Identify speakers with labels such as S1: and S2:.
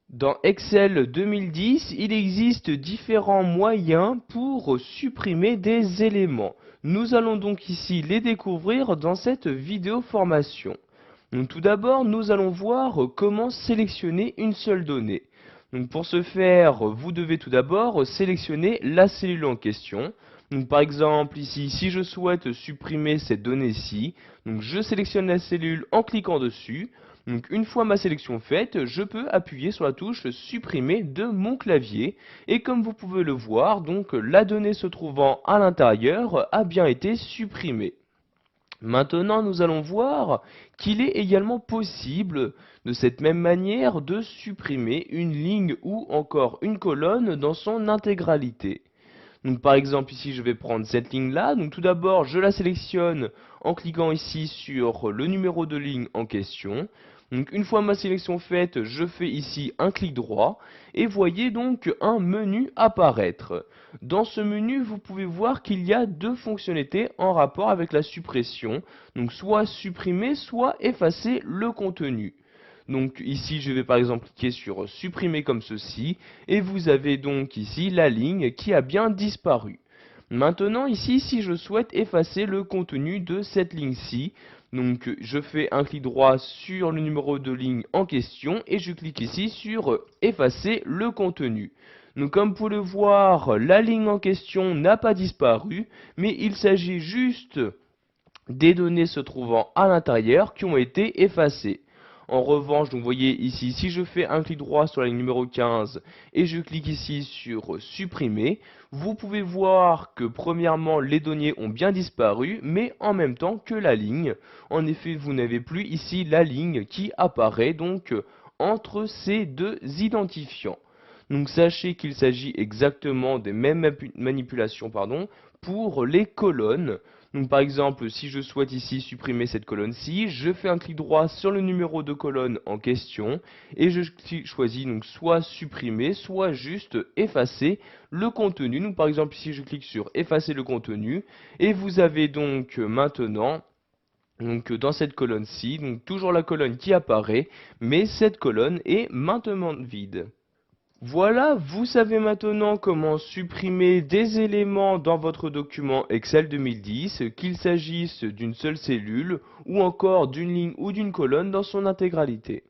S1: Dans Excel 2010, il existe différents moyens pour supprimer des éléments. Nous allons donc ici les découvrir dans cette vidéo formation. Donc, tout d'abord, nous allons voir comment sélectionner une seule donnée. Donc, pour ce faire, vous devez tout d'abord sélectionner la cellule en question. Donc, par exemple, ici, si je souhaite supprimer cette donnée-ci, donc je sélectionne la cellule en cliquant dessus. Donc, une fois ma sélection faite, je peux appuyer sur la touche supprimer de mon clavier. Et comme vous pouvez le voir, donc la donnée se trouvant à l'intérieur a bien été supprimée. Maintenant, nous allons voir qu'il est également possible, de cette même manière, de supprimer une ligne ou encore une colonne dans son intégralité. Donc, par exemple, ici, je vais prendre cette ligne-là. Donc, tout d'abord, je la sélectionne en cliquant ici sur le numéro de ligne en question. Donc, une fois ma sélection faite, je fais ici un clic droit et voyez donc un menu apparaître. Dans ce menu, vous pouvez voir qu'il y a deux fonctionnalités en rapport avec la suppression. Donc, soit supprimer, soit effacer le contenu. Donc ici, je vais par exemple cliquer sur supprimer comme ceci, et vous avez donc ici la ligne qui a bien disparu. Maintenant ici, si je souhaite effacer le contenu de cette ligne-ci, donc je fais un clic droit sur le numéro de ligne en question, et je clique ici sur effacer le contenu. Donc comme vous pouvez le voir, la ligne en question n'a pas disparu, mais il s'agit juste des données se trouvant à l'intérieur qui ont été effacées. En revanche, donc vous voyez ici, si je fais un clic droit sur la ligne numéro 15 et je clique ici sur supprimer, vous pouvez voir que premièrement les données ont bien disparu, mais en même temps que la ligne. En effet, vous n'avez plus ici la ligne qui apparaît donc entre ces deux identifiants. Donc sachez qu'il s'agit exactement des mêmes manipulations pour les colonnes. Donc par exemple, si je souhaite ici supprimer cette colonne-ci, je fais un clic droit sur le numéro de colonne en question et je choisis donc soit supprimer, soit juste effacer le contenu. Donc par exemple ici je clique sur effacer le contenu et vous avez donc maintenant dans cette colonne-ci, donc toujours la colonne qui apparaît, mais cette colonne est maintenant vide. Voilà, vous savez maintenant comment supprimer des éléments dans votre document Excel 2010, qu'il s'agisse d'une seule cellule ou encore d'une ligne ou d'une colonne dans son intégralité.